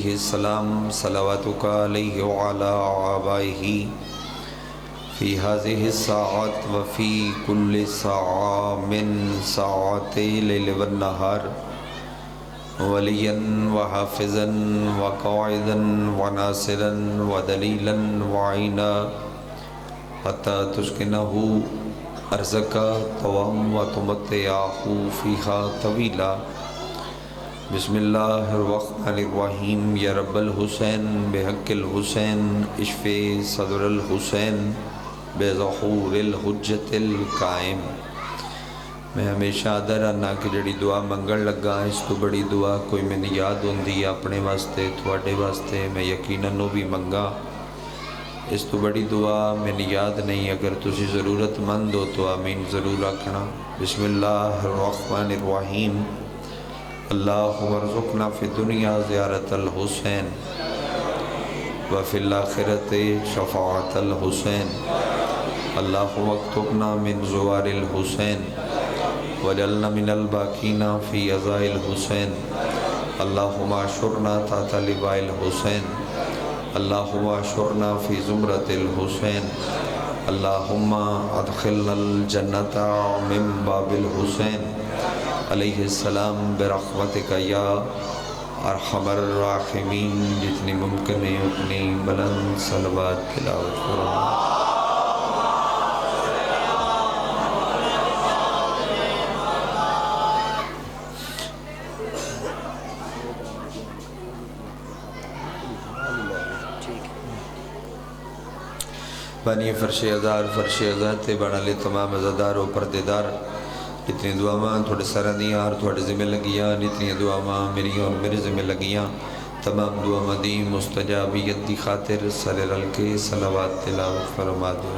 علیہ السلام صلواتک علیہ وعلی آبائہ فی هذه الساعات وفی کل ساعة من ساعات اللیل والنہار ولیا وحافظا وقاعدا وناصرا ودلیلا وعینا حتی تسکنہ ارزق طوام وتمتعہ فیہا طویلا بسم اللہ الرحمن الرحیم یا رب الحسین بحق الحسین اشف صدر الحسین بظہور الحجت القائم۔ میں ہمیشہ آدھا رہنا کہ جڑی دعا منگن لگا اس تو بڑی دعا کوئی میں نے یاد ہوندی اپنے واسطے تھوڑے واسطے میں یقیناً وہ بھی منگا، اس تو بڑی دعا میں نے یاد نہیں۔ اگر تسی ضرورت مند ہو تو آمین ضرور آکھنا۔ بسم اللہ الرحمن الرحیم اللہم ارزقنا فی الدنیا زیارت الحسین وفی الآخرت شفاعت الحسین اللہم اکتبنا من زوار الحسین وجعلنا من الباقین فی عزاء الحسین اللہم اشرنا تحت لواء الحسین اللہم اشرنا فی زمرۃ الحسین اللہم ادخلنا الجنۃ من باب الحسین علیہ السلام برحمتک یا ارحم الراحمین۔ جتنی ممکن ہے اتنی بلند صلوات تلاوت کرو۔ بانی فرش ازار فرش ازار تے بنا لے تمام ازادار و پردیدار اتنی دعاواں تھوڑے سرہ دیاں اور تھوڑے ذمہ لگیاں، اتنی دعاواں میری اور میرے ذمہ لگیاں، تمام دعاواں دی مستجابیت دی خاطر سر رل کے صلوات تلاوت فرما دو۔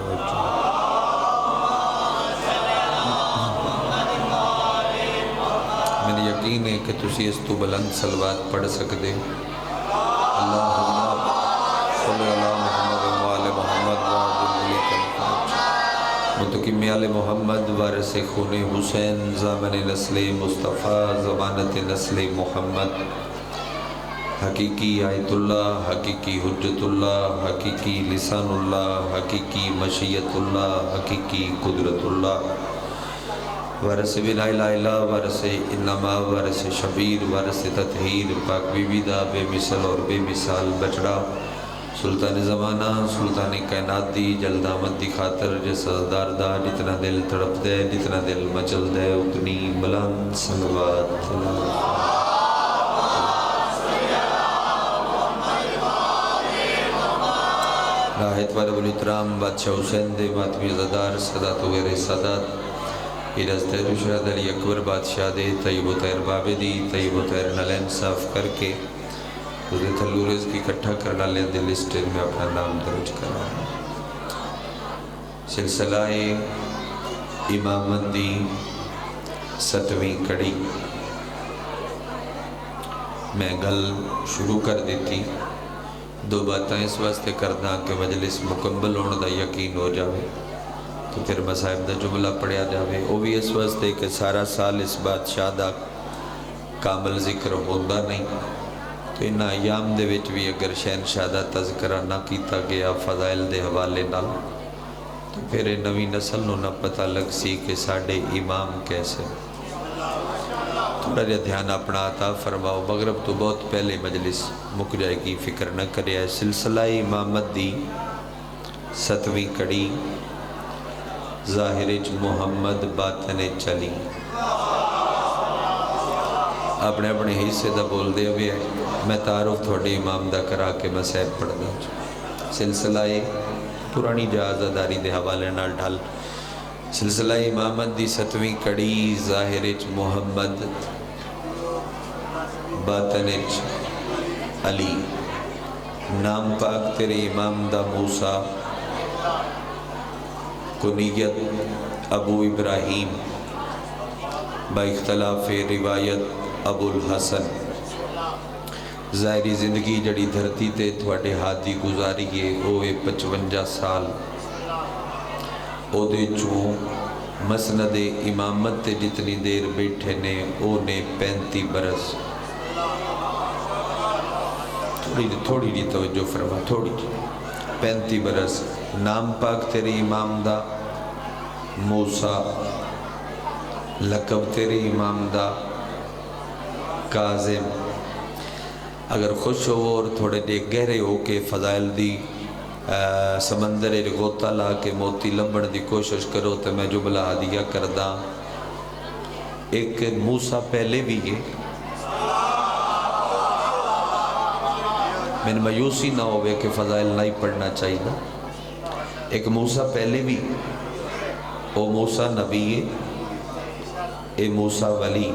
میں یقین ہے کہ تسی اس تو بلند صلوات پڑھ سکتے۔ اللہم صلی اللہ محمد وآل محمد متقم آل محمد وارث خون حسین ضامن نسل مصطفیٰ ضمانت نسل محمد حقیقی آیت اللہ حقیقی حجت اللہ حقیقی لسان اللہ حقیقی مشیت اللہ حقیقی قدرت اللہ وارث بلا الہ الا وارث انما وارث شبیر وارث تطہیر پاک بی بی دا بے مثل اور بے مثال بچڑا سلطان زمانہ سلطان کائنات دی جلد آمد دی خاطر جس ازدار دا جتنا دل تڑپ دے جتنا دل مچل دے اتنی بلند صلوات راحت و رب الاکرام بادشاہ حسین دے ماتمی زدار صدات و غیر صدات ایرز دیر شہد علی اکبر بادشاہ دے طیب و طیر بابے دی طیب و طیر نلین صاف کر کے اس نے تھلو رزق اکٹھا کرنا لے دل اسٹیل میں اپنا نام درج کرا۔ سلسلہ امامت دی 7ویں کڑی میں گل شروع کر دیتی، 2 باتیں اس واسطے کردہ کہ مجلس مکمل ہونے دا یقین ہو جاوے تو پھر مصائب دا جملہ پڑھیا جاوے، وہ بھی اس واسطے کہ سارا سال اس بادشاہ دا کامل ذکر ہوندہ نہیں تو ان ایام دے وچ بھی اگر شہنشاہ دا تذکرہ نہ کیتا گیا فضائل دے حوالے نال تو پھر نوی نسل نو نہ پتہ لگ سی کہ ساڑھے امام کیسے۔ تھوڑا جا دھیان اپنا عطا فرماؤ، مغرب تو بہت پہلے مجلس مک جائے گی، فکر نہ کرے۔ سلسلہ امامت دی 7ویں کڑی ظاہرچ محمد باطن چلی، اپنے اپنے حصے دا بول دے ہوئے میں تعارف تھوڑے امام دا کرا کے مسائب پڑھ دا۔ سلسلہ پرانی جازداری دے حوالے نال ڈھال سلسلہ امامت دی 7ویں کڑی ظاہرچ محمد باطنچ علی، نام پاک تیرے امام دا موسیٰ، کنیت ابو ابراہیم، با اختلاف روایت ابو الحسن، ظاہری زندگی جڑی دھرتی تے تھوڑے ہاتھی گزاری ہے اوے 55 سال، او دے چوں مسند امامت تے جتنی دیر بیٹھے نے او نے 35 برس۔ تھوڑی جی توجہ فرما، تھوڑی جی 35 برس نام پاک تیرے امام دا موسیٰ، لقب تیرے امام دا کاظم۔ اگر خوش ہو اور تھوڑے دے گہرے ہو کے فضائل دی سمندر غوطہ لا کے موتی لبڑ دی کوشش کرو تو میں جملہ ہدیہ کردہ۔ ایک موسیٰ پہلے بھی ہے، میں مایوسی نہ ہوئے کہ فضائل نہیں پڑھنا چاہیے۔ ایک موسیٰ پہلے بھی، او موسیٰ نبی ہے، اے موسیٰ ولی۔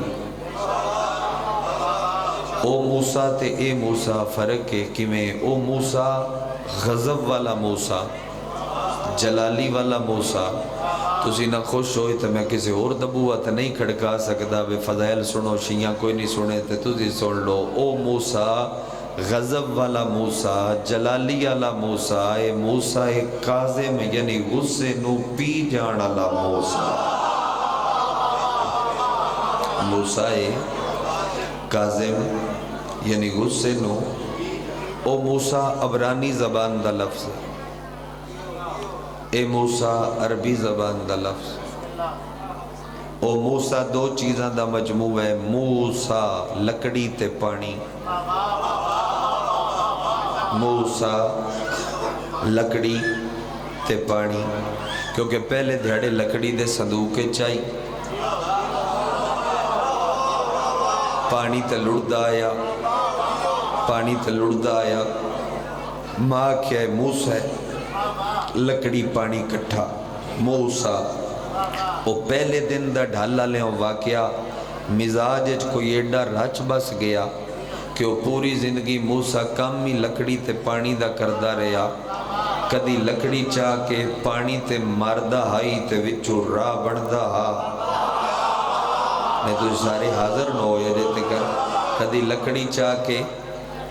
او موسیٰ تے اے موسیٰ فرق ہے کہ میں او موسیٰ غضب والا موسیٰ، جلالی والا موسیٰ، تسی نہ خوش ہوئے تو میں کسی اور دبوت نہیں کھڑکا سکتا بے فضائل سنو شیعہ کوئی نہیں سنے تو تسی سن لو۔ او موسیٰ غضب والا موسیٰ، جلالی والا موسیٰ، اے موسیٰ کاظم یعنی غصے نو پی جان والا موسیٰ۔ موسیٰ کاظم یعنی غصے نو، او موسیٰ عبرانی زبان دا لفظ، اے موسیٰ عربی زبان دا لفظ۔ او موسیٰ دو چیزاں دا مجموع ہے، موسیٰ لکڑی تے پانی، موسیٰ لکڑی تے پانی، کیونکہ پہلے دھڑے لکڑی دے صندوقے چاہی، پانی تے لڑدا آیا، پانی تے لڑدا آیا، ماں کیا ہے موسیٰ لکڑی پانی کٹھا موسیٰ۔ وہ پہلے دن دا ڈھالا لے واقعہ مزاج کوئی ایڈا رچ بس گیا کہ وہ پوری زندگی موسیٰ کم ہی لکڑی تے پانی دا کردہ رہا۔ کدی لکڑی چاہ کے پانی تے ماردہ ہائی تے وچو راہ بڑھدہ ہا، میں تو سارے حاضر نہ ہوئے دیتے کر، کدی لکڑی چاہ کے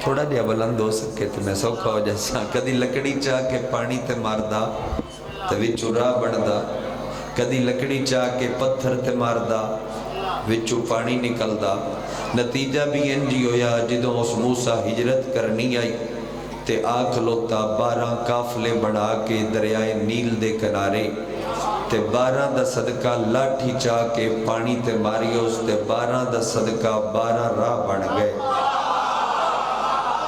تھوڑا دیا بلند ہو سکے تو میں سوکھا ہو جیسا، کدی لکڑی چاہ کے پانی تے ماردہ تو وچو راہ بڑھدہ، کدی لکڑی چاہ کے پتھر تے ماردہ وچو پانی نکلدا۔ نتیجہ بھی انجی ہویا جدوں اس موسیٰ ہجرت کرنی آئی تے آکھ لوتا 12 قافلے بڑھا کے دریائے نیل دے کنارے تے 12 دا صدقہ لاٹھی چاہ کے پانی تے ماریوس تے 12 دا صدقہ 12 راہ بڑھ گئے۔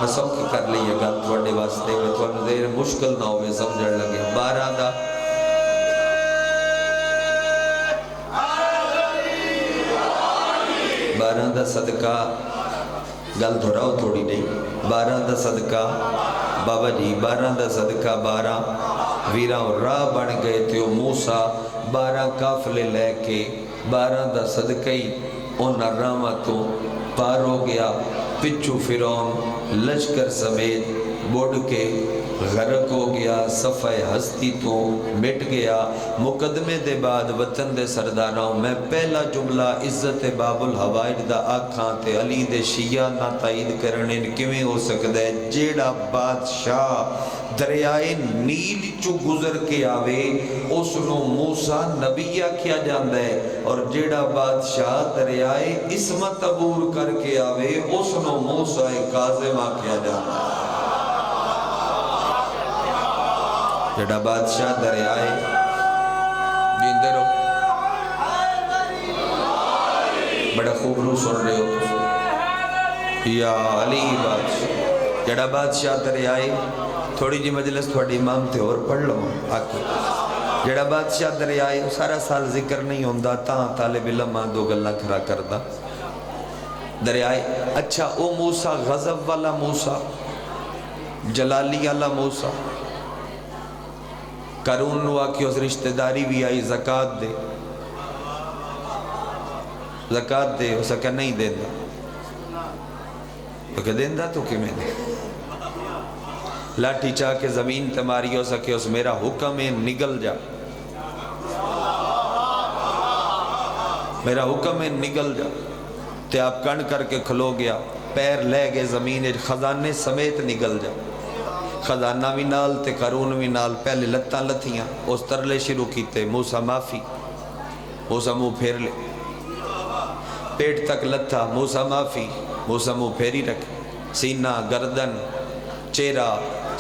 میں سب کی کر لئیے گل تھوڑے واسطے میں تھوڑے دیر مشکل نہ ہوئے سمجھڑ لگے 12 دا صدقہ گل دھراؤ تھوڑی نہیں، 12 دا صدقہ بابا جی 12 دا صدقہ 12 ویراں راہ بن گئے تھے۔ موسیٰ 12 قافلے لے کے 12 دا صدقہ ہی ان رامتوں پار ہو گیا۔ پچھو فرعون لشکر سمیت بڑھ کے غرق ہو گیا، صفحہ ہستی تو مٹ گیا۔ مقدمے دے بعد وطن دے سرداراں میں پہلا جملہ عزت باب الحوائج دا آکھاں تے علی دے شیعہ نہ تائید کرنے کیویں ہو سکدا ہے؟ جیڑا بادشاہ دریائے نیل چو گزر کے آوے اس نو موسیٰ نبی آکھیا جاندا ہے، اور جیڑا بادشاہ دریائے عصمت عبور کر کے آوے اس نو موسیٰ کاظم آکھیا جاندا ہے۔ جڑا بادشاہ دریائے جیندے رہو بڑا خوب رو سن رہے ہو یا علی بادشاہ، جڑا بادشاہ دریائے تھوڑی جی مجلس تھوڑی امام تے اور پڑھ لو آکے، جڑا بادشاہ دریائے سارا سال ذکر نہیں ہوندہ تاں طالب علم دو گلہ کھرا کردہ دریائے۔ اچھا او موسیٰ غضب والا موسیٰ، جلالی والا موسیٰ، قارون نو آکی اس رشتہ داری بھی آئی زکاة دے، زکاة دے، اسا کہ نہیں دیندہ، تو کہ دیندہ تو کہ میں دے، لاٹھی چاہ کے زمین تمہاری ہو سکے اس میرا حکم ہے نگل جا، میرا حکم ہے نگل جا، تے آپ کن کر کے کھلو گیا، پیر لے گئے زمین خزانے سمیت نگل جا، خزانہ بھی نال تے قارون بھی نال، پہلے لتاں لتھیاں اس ترلے شروع کیتے، موسیٰ معافی، موسیٰ منہ پھیر لے، پیٹ تک لتھا، موسیٰ معافی، موسیٰ منہ پھیری رکھ، سینہ گردن چہرہ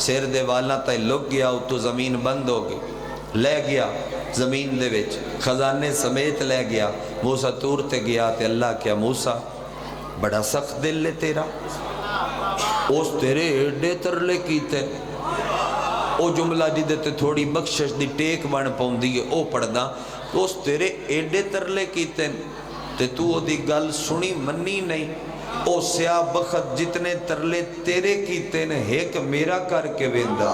سر دے والاں تے لگ گیا، اتو زمین بند ہو گئی، لے گیا زمین دے وچ خزانے سمیت لے گیا۔ موسیٰ طور تے گیا تے اللہ کیا موسیٰ بڑا سخت دل ہے تیرا، اس تیرے ایڈے ترلے کیتے، او جملہ جدے تے تھوڑی بخشش دی ٹیک بن پاؤندی ہے او پڑھدا، اس تیرے ایڈے ترلے کیتے تے تو او دی گل سنی منی نہیں، او سیاہ بخت جتنے ترلے تیرے کیتے نے ایک میرا کر کے ویندا۔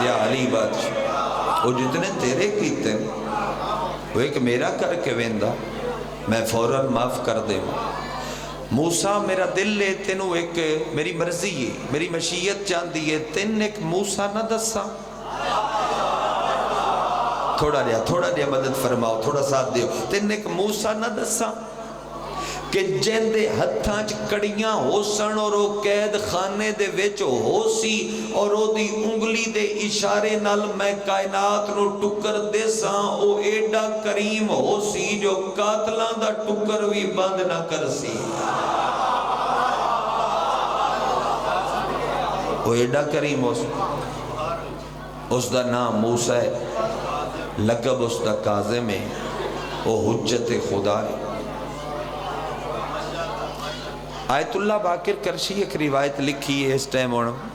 یا علی بادشاہ وہ جتنے تیرے کیتے وہ ایک میرا کر کے ویندا، میں فوراً معاف کر دے۔ موسیٰ میرا دل لے تینوں ایک میری مرضی ہے، میری مشیت چاندی ہے، تین ایک موسیٰ نہ دسا، تھوڑا لیا مدد فرماؤ، تھوڑا ساتھ دیو، تین ایک موسیٰ نہ دسا کہ جن دے ہتھاں کڑیاں ہو سن اور وہ قید خانے دے وچ ہو سی اور وہ دی انگلی دے اشارے نال میں کائنات نو ٹکر دے ساں، او ایڈا کریم ہو سی جو قاتلاں دا ٹکر بھی بند نہ کر سی، وہ ایڈا کریم ہو سی۔ اس دا نام موسیٰ ہے، لقب اس دا کاظم ہے، وہ حجت خدا ہے۔ آیت اللہ باقر کرشی ایک روایت لکھی ہے، اس ٹائم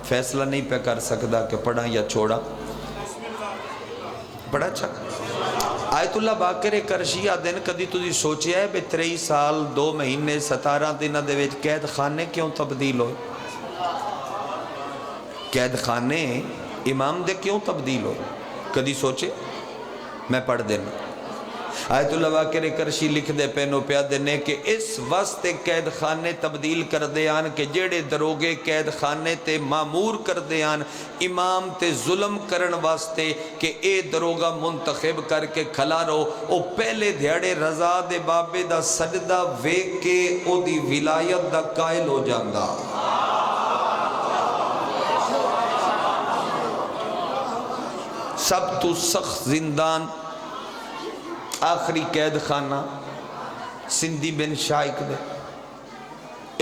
فیصلہ نہیں پہ کر سکتا کہ پڑھا یا چھوڑا، بڑا اچھا۔ آیت اللہ باقر کرشی دن کدی تُسی سوچیا ہے بے 23 سال 2 مہینے 17 دن دے وچ قید خانے کیوں تبدیل ہوئے؟ قید خانے امام دے کیوں تبدیل ہوئے؟ کدی سوچے؟ میں پڑھ دینا۔ آیت اللہ باقر کرشی لکھ دے پینو پیا دینے کہ اس واسطے قید خانے تبدیل کر دے آن کہ جیڑے دروگے قید خانے تے معمور کر دے آن امام تے ظلم کرن واسطے کہ اے دروگا منتخب کر کے کھلا رو، او پہلے دھیڑے رضا دے بابے دا سجدہ ویک کے او دی ولایت دا قائل ہو جاندہ۔ سب تو سخت زندان آخری قید خانہ سندھی بن شائق دے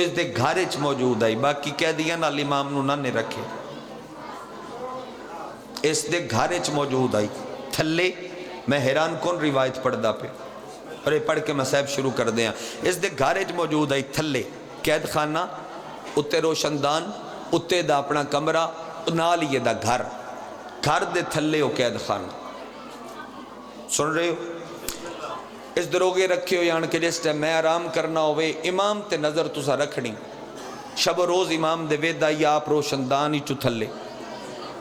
اس دے گھارے چ موجود آئی، باقی قیدیاں نال امام نو نہ نے رکھے، اس دے گھارے چ موجود آئی تھلے۔ میں حیران کون روایت پڑھ دا پہ اور یہ پڑھ کے میں صاحب شروع کر دیا۔ اس دے گھارے چ موجود آئی تھلے قید خانہ، اتے روشندان، اتے دا اپنا کمرہ، نال یہ دا گھر، گھر دے تھلے ہو قید خانہ۔ سن رہے ہو؟ اس دروگے رکھے ہو یعنی کہ جس ٹائم میں آرام کرنا ہوئے امام تے نظر تسا رکھنی، شب و روز امام دے ویدہ یا آپ روشندان ہی چتھلے۔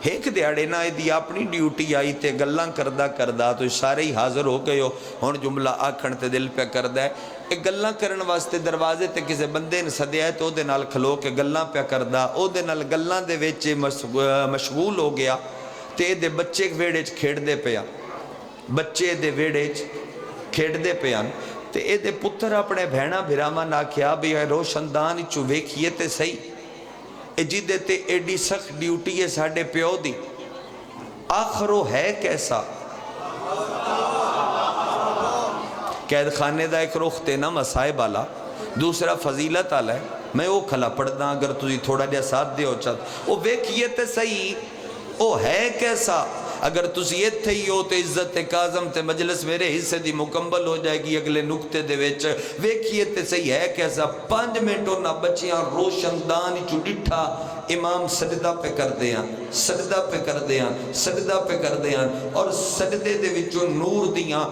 ایک دیاڑے نہ دی اپنی ڈیوٹی آئی تے گلاں کردہ تو سارے ہی حاضر ہو گئے ہو، ہون جملہ آکھن تے دل پہ کردہ ہے۔ ایک گلاں کرن واسطے دروازے تے کسے بندے نے سدیا ہے تو دے نال کھلو کے گلاں پہ کردہ، او دے نال گلاں دے ویچے مشغول ہو گیا تے دے بچے ویڑے چ کھیڑ دے پیا، بچے دے ویڑے چ کھیڑ دے پیان تے اے دے پتر اپنے بھینا بھراما نہ کیا بھی روشندان چو ویکھیے تے صحیح، اے جی دیتے ایڈی سخت ڈیوٹی ہے ساڑھے پیو دی، آخرو ہے کیسا؟ قید خانے دا ایک رخ تے نا مسائب آلا، دوسرا فضیلت آلا ہے، میں وہ کھلا پڑھنا اگر تجھے تھوڑا جا ساتھ دے ہو چاہتا، وہ ویکھیے تے صحیح، وہ ہے کیسا؟ اگر تسی یہ تھے ہی ہو تو عزت کاظم تے مجلس میرے حصے دی مکمل ہو جائے گی اگلے نکتے دے ویچ، ویکھیے تے صحیح ہے کیسا؟ 5 منٹوں نہ بچیاں روشندان چو ڈٹھا امام سجدہ پہ کر دیاں، سجدہ پہ کر دیاں، سجدہ پہ کر دیاں اور سجدے دے وچوں نور دیاں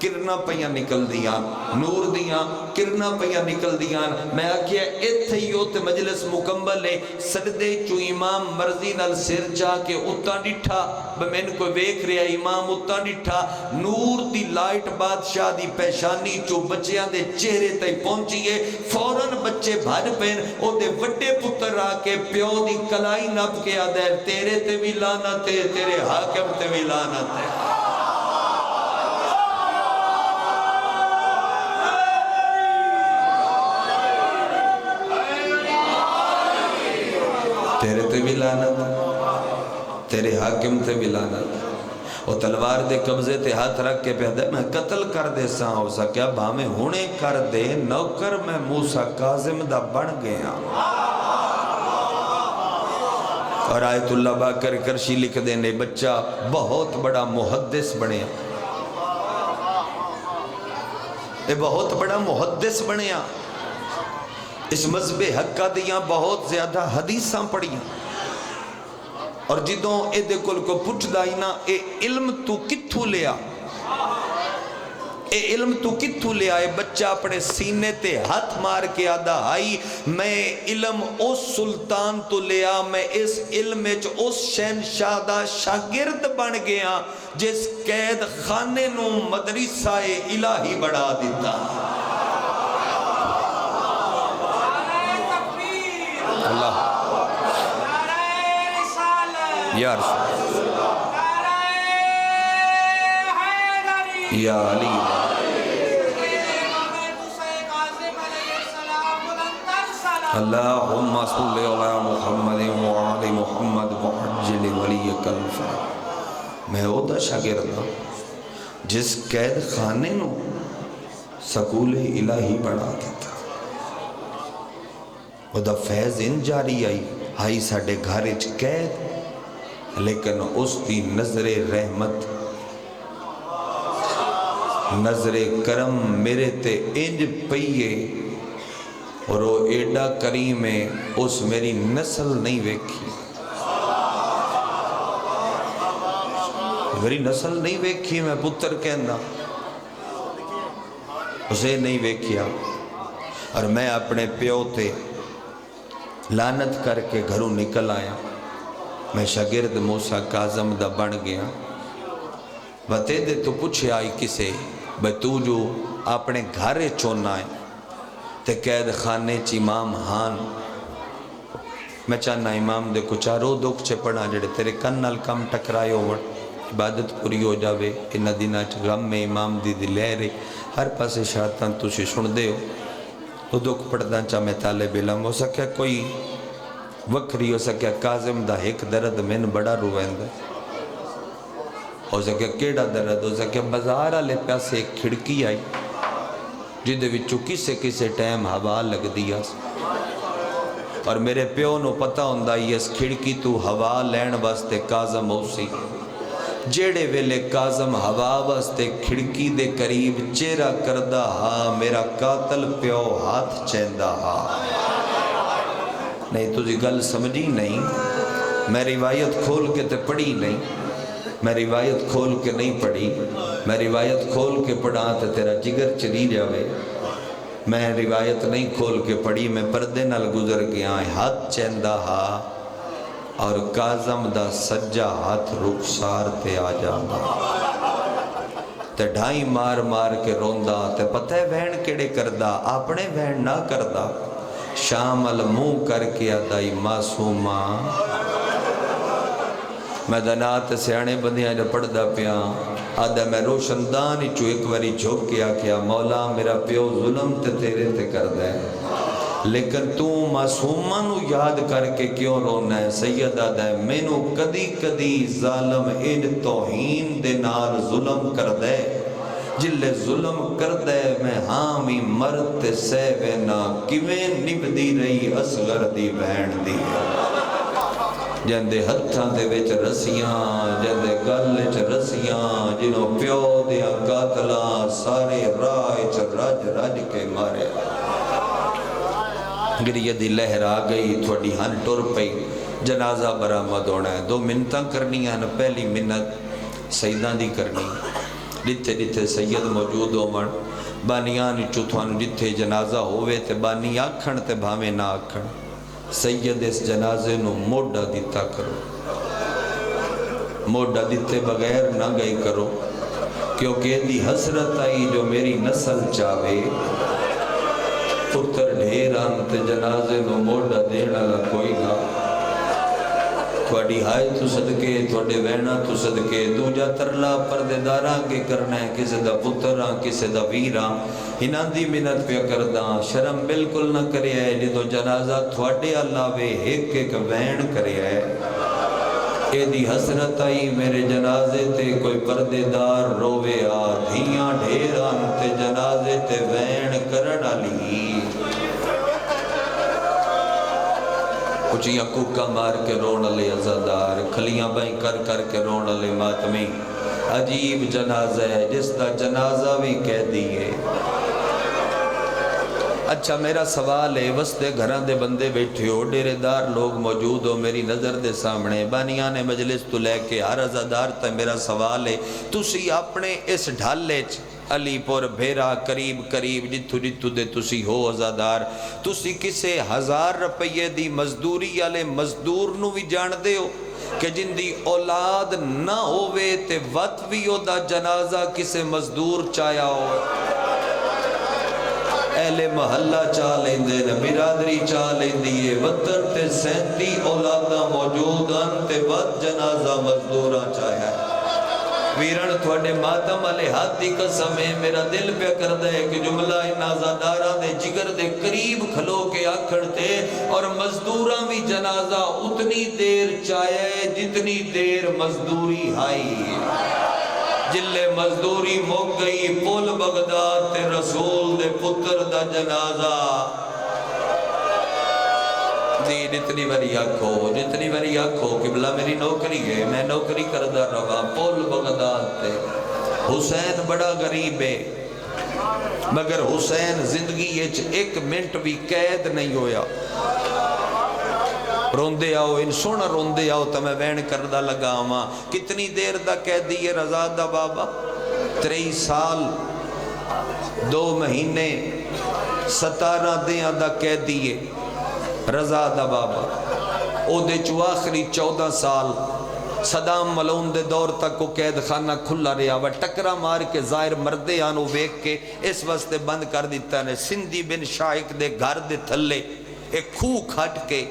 کرنا پیاں نکل دیاں، نور دیاں کرنا پیاں نکل دیاں۔ میں آکھیا ایتھے ہی ہو تے مجلس مکمل ہے، سجدے چو امام مرضی نال سر جا کے اتاں ڈٹھا، میں کوئی ویکھ رہا امام اتاں ڈٹھا، نور دی لائٹ بادشاہ دی پیشانی چو بچیاں دے چہرے تے پہنچیے، فوراً بچے بھاج پین، او دے وڈے پتر آ کے پیو دی کلائی نپ کے آدھے تیرے تے بھی لعنت ہے، تیرے حاکم تے بھی لعنت ہے۔ تیرے تے بھی لعنت، تیرے حاکم تے بھی لعنت۔ وہ تلوار دے قبضے تے ہاتھ رکھ کے پہدے میں قتل کر دے ساں ہو سکیا بھامے ہونے کر دے نوکر میں موسیٰ کاظم دا بن گیا اور آیت اللہ باکر کرشی لکھ دینے بچہ بہت بڑا محدث بنیا یہ بہت بڑا محدث بنیا اس مذہب حقہ دیاں بہت زیادہ حدیثاں پڑھیاں اور جدوں اے دے کل کو پوچھ دائینا اے علم تو کتھو لیا اے علم تو کتھو لیا اے بچہ اپنے سینے تے ہاتھ مار کے آدھا آئی میں علم اس سلطان تو لیا میں اس علم اس شہنشاہ دا شاگرد بن گیا جس قید خانے نو مدرسہ الہی بڑھا دیتا اللہ یا رسول یا علی اللہم صلی علی محمد وعلی محمد وعجل ولیک الفرج میں او دا شاگرد ہوں جس قید خانے نو سکول الہی بڑھا دیتا وہ دا فیض ان جاری آئی ساڑے گھارج قید لیکن اس دی نظر رحمت نظر کرم میرے تے انج پئیے اور وہ ایڈا کریم ہے اس میری نسل نہیں ویکھی میری نسل نہیں ویکھی میں پتر کہنا اسے نہیں ویکھیا اور میں اپنے پیو تے لعنت کر کے گھروں نکل آیا میں شاگرد موسیٰ کاظم دا بن گیا بتے دے تو پوچھے آئی کسے بھئی تو جو اپنے گھارے چونا ہے تے قید خانے چ امام ہان میں چاہنا امام دے کچھ رو دکھ چھے پڑھا جڑے تیرے کن نال کم ٹکرائے ہوڑ عبادت پوری ہو جاوے ان دنہ چ غم میں امام دی لے رہے ہر پاسے شاعتاں تُسی سن دے ہو تو دکھ پڑھداں چاہ میں طالب علم ہو سکیا کوئی وکری ہو سکیا کاظم دا ایک درد من بڑا رویندہ ہو سکیا کیڑا درد ہو سکیا بازار آلے پیاسے ایک کھڑکی آئی جدے وچو کسے ٹائم ہوا لگ دیا اور میرے پیو نو پتہ ہوندہ اس کھڑکی تو ہوا لین واسطے کاظم ہو سی جیڑے ویلے کاظم ہوا واسطے کھڑکی دے قریب چہرہ کردہ ہاں میرا قاتل پیو ہاتھ چیندہ ہاں نہیں تجھے گل سمجھی نہیں میں روایت کھول کے تے پڑھی نہیں میں روایت کھول کے نہیں پڑھی میں روایت کھول کے پڑھا تو تیرا جگر چلی جاوے میں روایت نہیں کھول کے پڑھی میں پردے نال گزر گیا ہاتھ چیندہ ہا اور کاظم دا سجا ہاتھ رخسار تے آ جاندہ تے ڈھائی مار مار کے روندہ تے پتہ ہے وین کیڑے کردہ اپنے وین نہ کردہ شامل منہ کر کے آدائی معصومہ میں دنات سیانے بندیاں جو پڑھدا پیا آدھا میں روشندان چو ایک واری جھوک کیا کیا مولا میرا پیو ظلم تے تیرے تے کر دے لیکن تو معصومہ نو یاد کر کے کیوں رونا ہے سید آدھا ہے میں نو کدی کدی ظالم ان توہین دے نال ظلم کر دے جلے ظلم کر دے میں ہامی مرد سیوینا کیویں نبدی رہی اصغر دی بہن دی جندے ہتھاں دے وچ رسیاں جندے گل وچ رسیاں جنوں پیو دیا قاتلاں سارے راہ چ رج رج کے مارے گریہ دی لہر آ گئی تھوڑی ہن ٹر پئی جنازہ برآمد ہونا ہے 2 منتاں کرنی ہیں پہلی منت سیداں دی کرنی جتھے جتھے سید موجود ہو من بانیان چوتھوان جتھے جنازہ ہوئے تے بانی آکھن تے بھامے نہ آکھن سید اس جنازے نو موڈا دیتا کرو موڈا دیتے بغیر نہ گئی کرو کیونکہ دی حسرت آئی جو میری نسل چاہے پتر ڈھیران تے جنازے نو موڈا دینا لگا کوئی گا تھوڑی ہائے تو صدقے تھوڑے وینا تو صدقے دوجہ ترلا پردے داراں کے کرنا ہے کسے دا پتراں کسے دا ویراں ہناں دی منت پہ کرداں شرم بالکل نہ کرے ہے جدو جنازہ تھوڑے اللہ وے ایک ایک وین کرے ہے اے دی حسرت آئی میرے جنازے تے کوئی پردے دار روے آ دھیاں ڈھیران تے جنازے تے وین کرن علی اچھیاں کوکا مار کے رون علی عزادار کھلیاں بائیں کر کر کے رون علی ماتمی عجیب جنازہ ہے جس دا جنازہ بھی کہہ دیئے اچھا میرا سوال ہے وستے گھران دے بندے بیٹھے ہو ڈیرے دار لوگ موجود ہو میری نظر دے سامنے بانیان مجلس تو لے کے ہر عزادار تا میرا سوال ہے تسی اپنے اس ڈھالے علی پور بھیرا قریب قریب جتھو جتھو دے تسی ہو عزادار تسی کسے 1000 روپیے دی مزدوری والے مزدور نو بھی جان دے ہو کہ جن دی اولاد نہ ہووے تے وقت بھی ہو دا جنازہ کسے مزدور چایا ہو اہل محلہ چاہ لیندے نے برادری چاہ لیندیے وطن تے 37 اولادہ موجود ان تے وقت جنازہ مزدورہ چاہیا ہے ویرن تھوڑے ماتم علی ہاتھی قسم ہے میرا دل پہ کر دے کہ جملہ ان آزادارہ دے جگر دے قریب کھلو کے آکھڑتے اور مزدوراں بھی جنازہ اتنی دیر چاہے جتنی دیر مزدوری آئی جلے مزدوری موک گئی پول بغداد تے رسول دے پتر دا جنازہ دین اتنی بری آنکھو قبلہ میری نوکری ہے میں نوکری کردہ رہا پول بغداد تے حسین بڑا غریب ہے مگر حسین زندگی ایک منٹ بھی قید نہیں ہویا روندے آؤ ان سونا روندے آؤ تو میں وین کردہ لگا ہوا کتنی دیر دا قیدی ہے رضا دا بابا 23 سال 2 مہینے 17 دیاں دا قیدی ہے رضا دا بابا او دے چو آخری 14 سال صدام ملون دے دور تک کو قید خانہ کھلا رہا وہ ٹکرا مار کے ظاہر مردے آنو بیک کے اس واسطے بند کر دیتا ہے سندھی بن شائق دے گھر دے تھلے ایک کھو کھٹ کے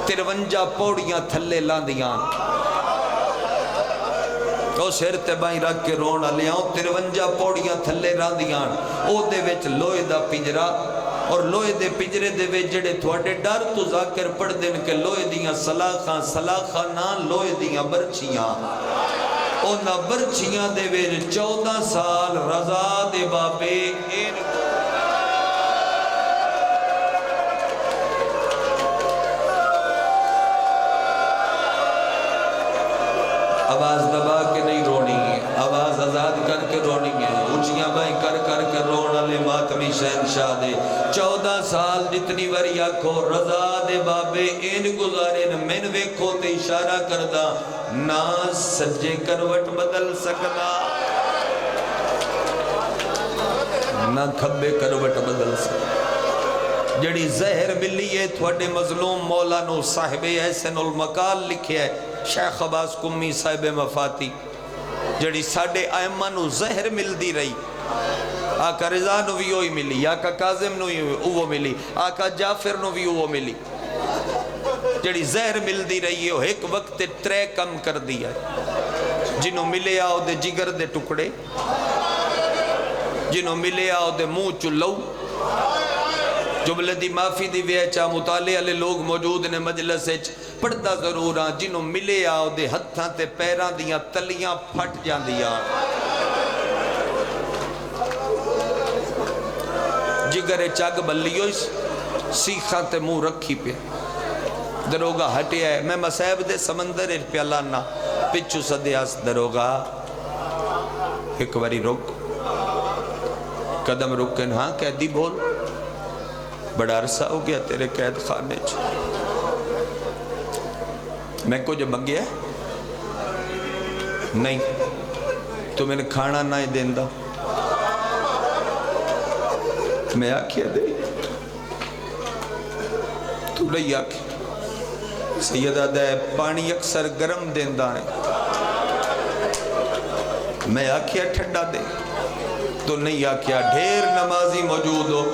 53 پوڑیاں تھلے لاندیاں او سر تے بائیں رکھ کے رونا لیاؤں 53 پوڑیاں تھلے راندیاں او دے وچ لوئے دا پنجرہ اور لوئے دے پنجرے دے وچ جڑے تھوڑے ڈر تو ذاکر پڑھ دین کہ لوئے دیاں سلاخاں نہ لوئے دیاں برچیاں او نہ برچیاں دے وچ 14 سال رضا دے بابے آواز دبا کے نہیں رونی ہے آواز آزاد کر کے رونی ہے اونچیاں بائیں کر کر کے رونا لے ماتمی شہنشاہ دے 14 سال جتنی وری آکھو رضا دے بابے این گزارے من ویکھو تے اشارہ کردہ نہ سجے کروٹ بدل سکدا نہ کھبے کروٹ بدل سکدا جڑی زہر ملی ہے تھوڑے مظلوم مولانا صاحب احسن المقال لکھے ہے شیخ عباس کمی صاحب مفاتی جڑی ساڑھے آئمہ نو زہر مل دی رہی آقا رضا نو بھی ہوئی ملی آقا کاظم نو بھی وہ ملی آقا جعفر نو بھی وہ ملی جڑی زہر مل دی رہی ہے ایک وقت 3 کم کر دیا جنہوں ملے آؤ دے جگر دے ٹکڑے جنہوں ملے آؤ دے منہ چلو جملے دی معافی دی ویچا مطالعے علی لوگ موجود نے مجلس پڑھتا ضرور ہاں جنہوں ملے آؤ دے ہتھاں تے پیران دیاں تلیاں پھٹ جان دیاں جگرے چاگ بلیوش سیخاں تے منہ رکھی پہ دروگا ہٹیا ہے میں مسائب دے سمندر پیالانا پچھو صدیاس دروگا ایک باری رک قدم رکن ہاں قیدی بول بڑا عرصہ ہو گیا تیرے قید خانے میں کچھ منگیا نہیں تو میں نے کھانا نہ دیندہ میں آکھیا دے تو نہیں آکھیا سیدہ دے پانی اکثر گرم دیندہ ہے میں آکھیا ٹھنڈا دے تو نہیں آکھیا ڈھیر نمازی موجود ہو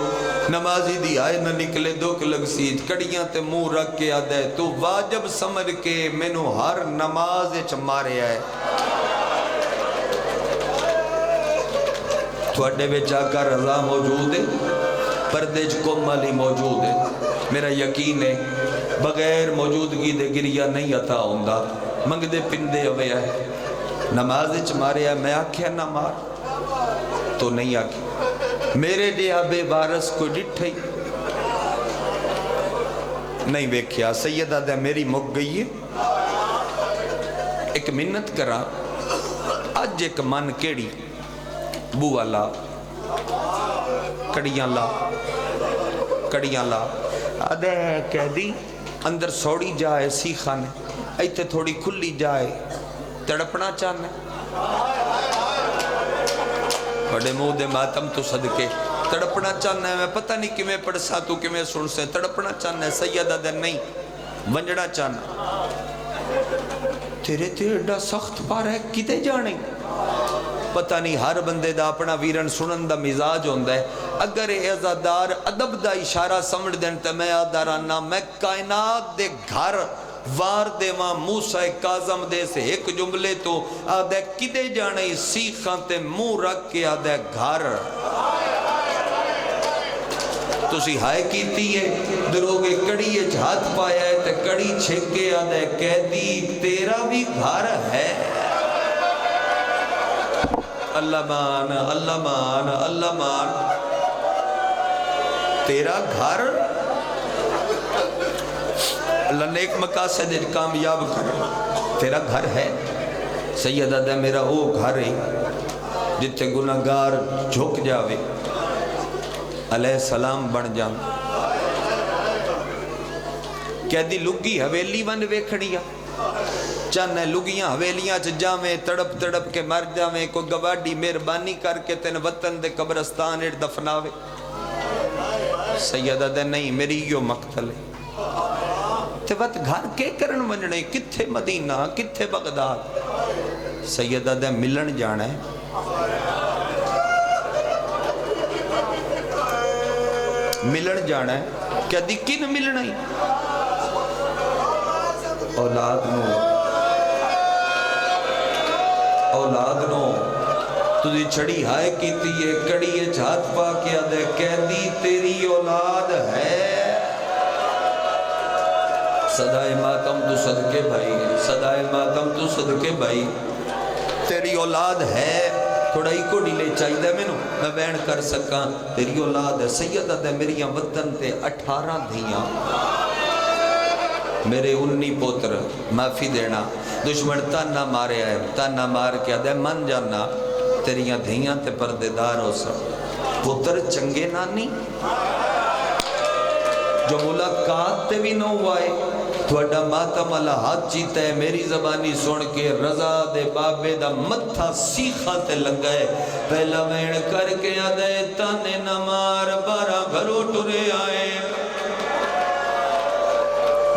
نمازی دی آئے نہ نکلے دکھ لگ سید کڑیاں تے منہ رکھ کے آدھے تو واجب سمجھ کے میں نو ہر نماز مارے آئے تھوڑے بے چاکا رضا موجود ہے پردیج کم علی موجود ہے میرا یقین ہے بغیر موجودگی دے گریہ نہیں عطا ہوندہ منگدے پندے ہوئے ہے نماز وچ ماریا میں آکھیا نہ مار تو نہیں آکھی میرے جہا بے وارث کو ڈٹھے نہیں ویکھیا سیدہ دے میری مک گئی ہے ایک منت کرا اج ایک من کیڑی بوا لا کڑیاں لا آدھے کہہ دی اندر سوڑی جائے سیخانے ایتھے تھوڑی کھلی جائے تڑپنا چاہنے بڑے منہ دے ماتم تو صدقے تڑپنا چاہنا ہے میں پتہ نہیں کمیں پڑسا تو کمیں سن سے تڑپنا چاہنا ہے سیدہ دے نہیں ونجڑا چاہنا تیرے تیرڈا سخت پار ہے کتے جانے پتہ نہیں ہر بندے دا اپنا ویرن سنن دا مزاج ہوندہ ہے اگر اعزادار ادب دا اشارہ سمجھ دیں تو میں آدھارانا میں کائنات دے گھر وار دے ماں موسیٰ کاظم دے سے ایک جملے تو آدھے کدے جانے سیخاں تے منہ رکھ کے آدھے گھر تو سی ہائے کیتی ہے دروگے کڑی ہاتھ پایا ہے تے کڑی چھکے آدھے کہہ دی تیرا بھی گھر ہے اللہ مان اللہ مان اللہ مان تیرا گھر اللہ نیک مقاصد کامیاب کر تیرا گھر ہے سیدہ دے میرا وہ گھر ہے جتے گناہگار جھک جاوے علیہ السلام بن جام کہہ دی لگی حویلی ون ویکھڑیا چاہنے لگیاں حویلیاں جامے تڑپ تڑپ کے مر جامے کوئی گواڈی مہربانی کر کے تین وطن دے قبرستان اڑ دفناوے سیدہ دے نہیں میری یو مقتل ہے تے وقت گھر کے کرن ونجنے کتھے مدینہ کتھے بغداد سیدہ دے ملن جانا ہے ملن جانا ہے کیا دی کن ملنا ہی اولاد نو تُجھے چھڑی ہائے کیتی ہے کڑی ہاتھ پا کے آدھے کہہ دی تیری اولاد ہے صدائے ماتم تو صدقے بھائی صدائے ماتم تو صدقے بھائی تیری اولاد ہے تھوڑا ہی کو ڈیلے چاہیے دے میں بین کر سکاں تیری اولاد ہے سیدہ دے میریاں وطن تے 18 دھیاں میرے 19 پوتر معافی دینا دشمن تانا مارے آئے تانا مار کے آدھے من جانا تیریاں دھیاں تے پردیدار ہو سب پوتر چنگے نانی جو ملاقات تے بھی نہ ہوئے تھوڑا ماتم اللہ ہاتھ چیتا ہے میری زبانی سن کے رضا دے بابے دا متھا سیخا تے لگائے پہلا وین کر کے آدھے تانے نمار 12 گھروں ٹرے آئے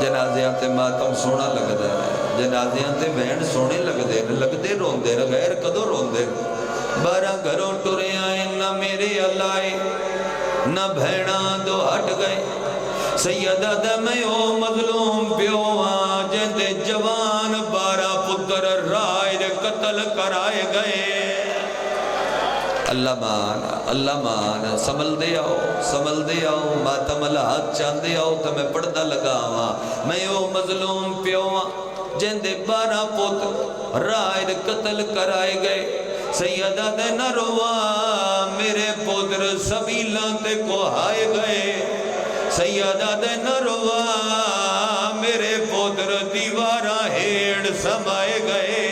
جنازیاں تے ماتم سونا لگ دے جنازیاں تے وین سونے لگ دے رون دے غیر کدو رون دے 12 گھروں ٹرے آئے نہ میرے اللہ نہ بھیڑا دو ہٹ گئے سیدہ دمیں او مظلوم پیوان جندے جوان 12 پتر رائے قتل کرائے گئے اللہ مان سمل دے آؤ ماتم اللہ ہاتھ چاندے آؤ تو میں پردہ لگاواں میں او مظلوم پیوان جندے 12 پتر رائے قتل کرائے گئے سیدہ دے نہ روا میرے پتر سبیلاں تے کو ہائے گئے سیدہ دے نہ روا میرے پتر دیوارہ ہیڑ سمائے گئے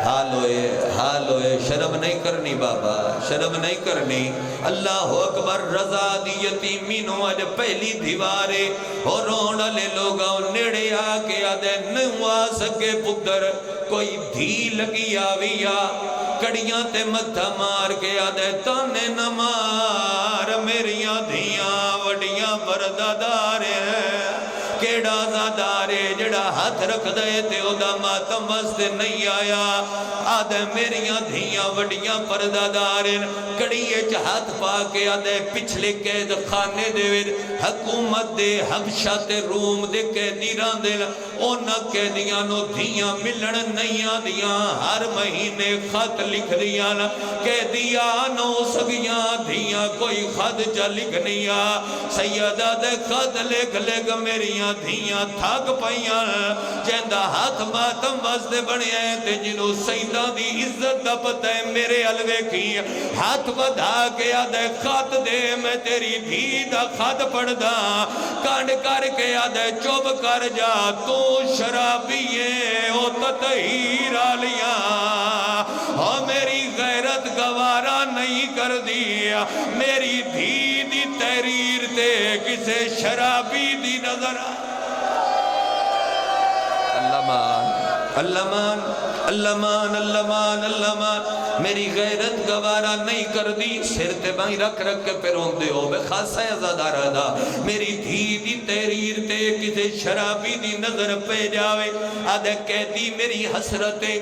حال ہوئے شرم نہیں کرنی بابا شرم نہیں کرنی اللہ اکبر رضا دی یتیمینوں آج پہلی دیوارے اور رونا لے لوگاں نیڑے آکے آدھے نہیں آ سکے پتر کوئی دھی لگی آویا کڑیاں تے متھا مار کے آدھے تانے نہ مار میریاں دھیاں وڈیاں پردادارے ہیں کیڑا زادارے جڑا ہاتھ رکھ دے تے او دا ماتم واسطے نہیں آیا آدھے میریاں دھیاں وڈیاں پردادارے کڑیے ہاتھ پا کے آدھے پچھلے قید خانے دے حکومت دے حبشہ تے روم دے قیدیران دے انہاں قیدیاں نو دھیاں ملن نہیں آدیاں ہر مہینے خط لکھ دیاں قیدیاں نو سگیاں دھیاں کوئی خط جا لکھنی آ سیدہ دے خط لکھ لکھ میریاں دھیاں تھک پائیاں جیندہ ہاتھ ماتم واسدے بڑے ہیں تے جنہوں سیدہ دی عزت دا پتہ ہے میرے علوے کی ہاتھ بدھا کے آدھے خط دے میں تیری دھی دا خط پڑھ دا کانڈ کر کے آدھے چوب کر جا تو شرابیے او تطہیر آلیاں اور میری غیرت گوارا نہیں کر دیا میری دھی دی تحریر تے کسے شرابی دی نظر اللہ مان اللہ مان اللہ مان اللہ مان اللہ مان میری غیرت گوارا نہیں کر دی سر تے بائی رکھ رکھ کے پیرون دے ہو بے خاصا ازادہ رہا میری دھی دی تحریر تے کسے شرابی دی نظر پہ جاوے آدھے قیدی میری حسرتے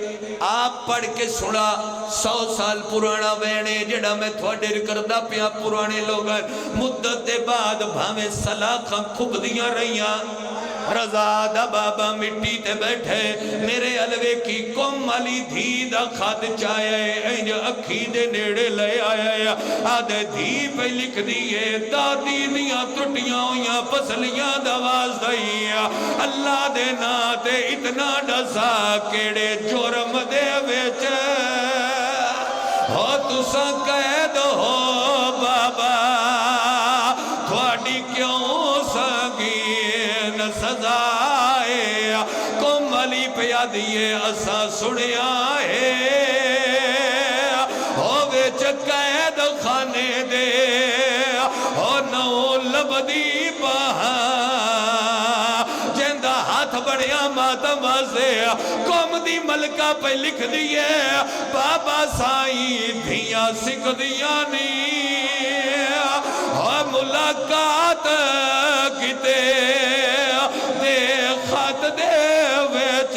آپ پڑھ کے سنا 100 سال پرانا وینے جڑا میں تھوڑے کردہ پیا پرانے لوگاں مدت دے بعد بھامے سلاخاں کھب دیاں رہیاں رضا دا بابا مٹی تے بیٹھے میرے علوے کی کم علی دھی دا خط چاہے اینج اکھی دے نیڑے لے آیا آدھے دھی پہ لکھ دیئے دادی دیاں ٹوٹیاں ہویاں پسلیاں دواز دائیا اللہ دے ناتے اتنا ڈسا کیڑے جرم دے ویچے ہو تسا قید ہو بابا تھوڑی کیوں سنگین سزائے کم علی پیا دیئے اسا سنیا ہے ہو ویچ قید خانے دے ہو نو لبدی بہا جندہ ہاتھ بڑیا ماتم سے قوم دی ملکہ پہ لکھ دیئے بابا سائی دھیاں سکھ دیاں نہیں اور ملاقات کتے دے خط دے ویچ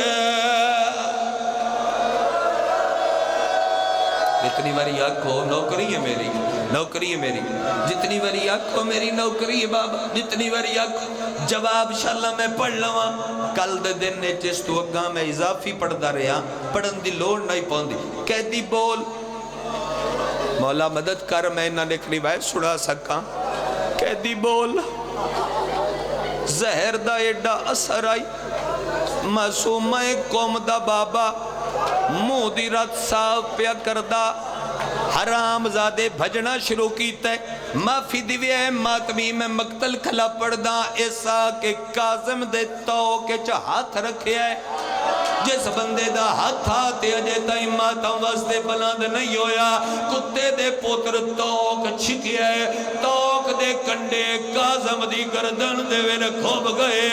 جتنی باری آنکھو نوکری ہے میری نوکری ہے میری جتنی باری آنکھو میری نوکری ہے بابا جتنی باری آنکھو جواب شاءاللہ میں پڑھ لواں کل دے دن نے جس تو اگاں میں اضافی پڑھ دا رہا پڑھن دی لوڑ نہیں پوندی قیدی بول مولا مدد کر میں نہ لکھنی بھائی سڑا سکاں قیدی بول زہر دا ایڈا اثر آئی معصومہ قوم دا بابا منہ دی رات صاف پیا کردہ حرام زادے بھجنا شروع کیتا ہے معافی دیوئے ماتمی میں مقتل کھلا پڑھدا ایسا کہ کاظم دے تو کے چاہت رکھے ہے جس بندے دا ہاتھ آتے اجے تائی ماتم واسطے بلند نہیں ہویا کتے دے پوتر توک چھکے ہے توک دے کنڈے کاظم دی گردن دے ویر کھوب گئے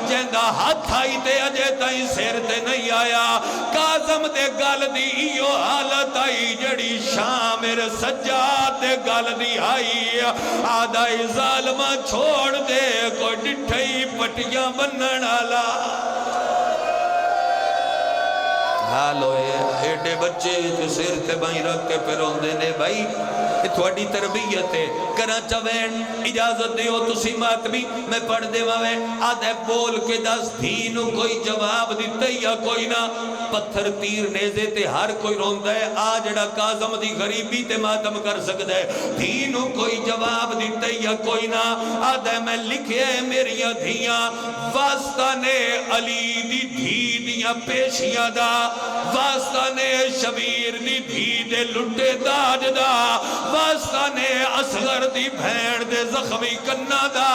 جیندہ ہاتھ آئی تے اجے تائی سیر تے نہیں آیا کاظم دے گال دی ایو حالت آئی جڑی شامر سجاد دے گال دی آئی آدھائی ظالمہ چھوڑ دے کوئی ڈٹھائی پٹیاں بنن آلا حال ہوئے ایڈے بچے تے سر تے بھائی رکھ کے پھرون دینے بھائی تھوڑی تربیت ہے کرا چوین اجازت دیو تسی ماتمی میں پڑھ دے وے آدھے بول کے دس دھینو کوئی جواب دیتے یا کوئی نہ پتھر تیر نیزے تے ہر کوئی روندہ ہے آجڑا کاظم دی غریبی تے ماتم کر سکتا ہے دھینو کوئی جواب دیتے یا کوئی نہ آدھے میں لکھے میری دھیاں واسطہ نے علی دی دھی دیاں پیشیاں دا واسطہ نے شبیر دی دھی دے لٹے داج دا واسطہ نے اصغر دی بھین دے زخمی کنہ دا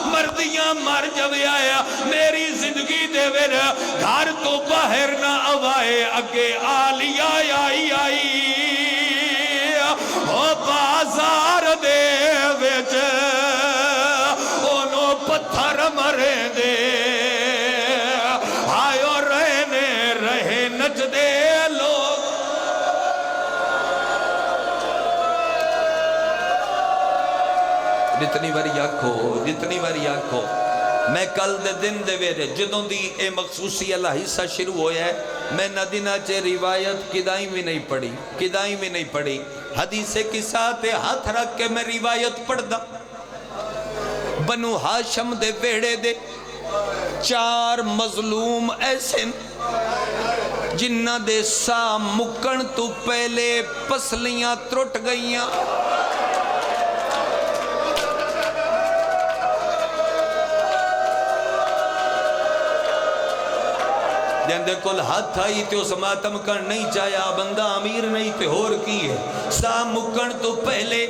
مردیاں مر جوے آیا میری زندگی دے ویر گھر تو باہر نہ آوائے اگے آلی آئی او بازار دے ویچ انہوں پتھر مرے دے آئیو رہنے رہے نچ دے لوگ جتنی باری آنکھو میں کل دے دن دے ویرے جدوں دی اے مخصوصی اللہ حصہ شروع ہویا ہے میں ندینہ چے روایت کدائیں بھی نہیں پڑھی حدیث کے ساتھ ہاتھ رکھ کے میں روایت پڑھ دا بنو ہاشم دے ویڑے دے چار مظلوم ایسے جنہ دے سا مکن تو پہلے پسلیاں ترٹ گئیاں جندے کل ہاتھ آئی تے اس ماتم کر نہیں چاہیا بندہ امیر نہیں تے ہور کی ہے سا مکن تو پہلے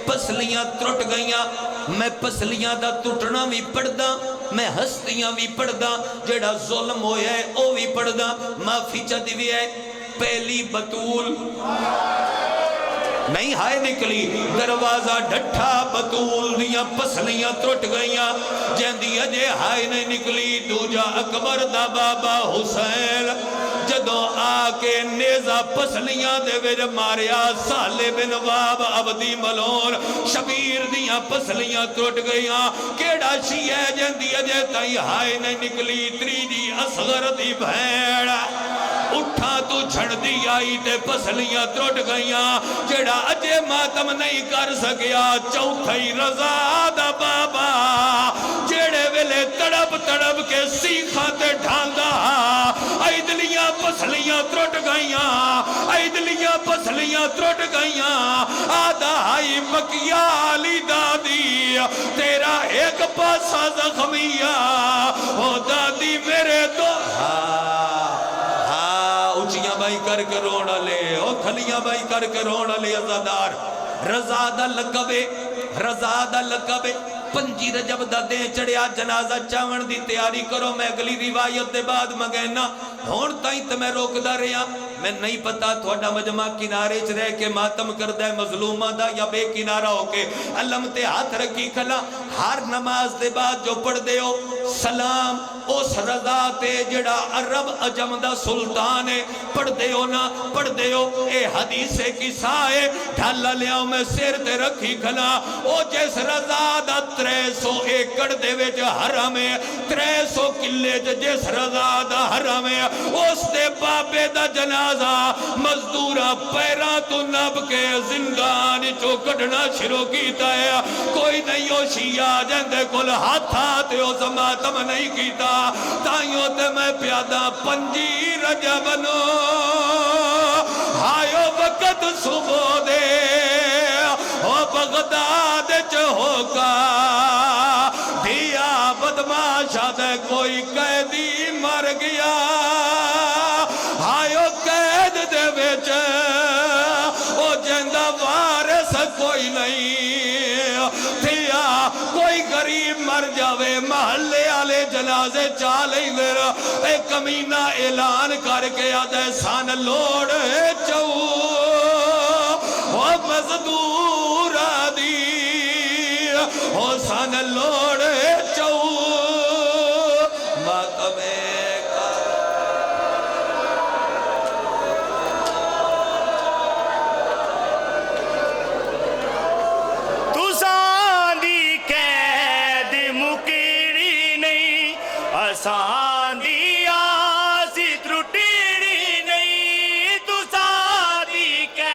پسلیاں ترٹ گئیاں میں پسلیاں دا ٹوٹنا بھی پڑھدا میں ہستیاں بھی پڑھدا جڑا ظلم ہویا ہے او بھی پڑھدا معافی چاہتی بھی ہے پہلی بطول نہیں ہائے نکلی دروازہ ڈھٹھا بطول دیاں پسلیاں ترٹ گئیاں جیندی اجے ہائے نہیں نکلی دوجا اکبر دا بابا حسین جدو آکے نیزہ پسلیاں دے ویج ماریا سالے بن واب عبدی ملون شبیر دیاں پسلیاں ترٹ گئیاں کیڑا شیعہ جیندی اجے تائی ہائے نہیں نکلی تریجی اصغر دی بھیڑ اٹھا تو جھڑ دی آئی تے پسلیاں ترٹ گئیاں جڑا اجے ماتم نہیں کر سکیا چوتھائی رضا دا بابا جڑے ویلے تڑپ تڑپ کے سیکھا تے ڈھانگا ایدلیاں پسلیاں ترٹ گئیاں ایدلیاں پسلیاں ترٹ گئیاں آدھا ہائی مکیالی دادی تیرا ایک پاسا زخمیہ او دادی میرے دو اچھیاں بائی کر کے رونا لے او تھلیاں بائی کر کے رونا لے ازادار رضا دا لقبے رضا دا لقبے پنجی رجب دا دے چڑیا جنازہ چاون دی تیاری کرو میں اگلی روایت دے بعد مگینا ہون تائیں تے میں روک دا رہا میں نہیں پتا تھوڑا مجمع کنارے چ رہ کے ماتم کردہ مظلومہ دا یا بے کنارہ ہو کے علم تے ہاتھ رکھی کھلا ہر نماز دے بعد جو پڑھ دے ہو سلام اس رضا تے جڑا عرب عجم دا سلطان ہے پڑھ دے ہو نا پڑھ دے ہو اے حدیث کی سائے ڈھالا لیاؤں میں سیر تے رکھی کھلا او جیس رضا دا 300 ایکڑ دے ویچ حرم ہے 300 کلے جیس رضا دا حرم ہے اس دے بابے دا جنازہ مزدورہ پیرا تو نب کے زندان چو کڑنا شروع کیتا ہے کوئی نہیں ہو شیعہ جندے کل ہاتھ آتے ہو زماتم نہیں کیتا تائیوں تے میں پیادہ پنجی رجبنو ہائیو وقت صبح دے او بغداد چہو کا دیا بدماشا دے کوئی قیدی مر گیا ہائیو قید دے ویچ او جندہ وارث کوئی نہیں تھیا کوئی غریب مر جاوے محلے آلے جنازے چالیں دیر اے کمینہ اعلان کر کے آدھے سان لوڑ چاہو او مزدور آدھی او سان لوڑ چاہو ماتم سان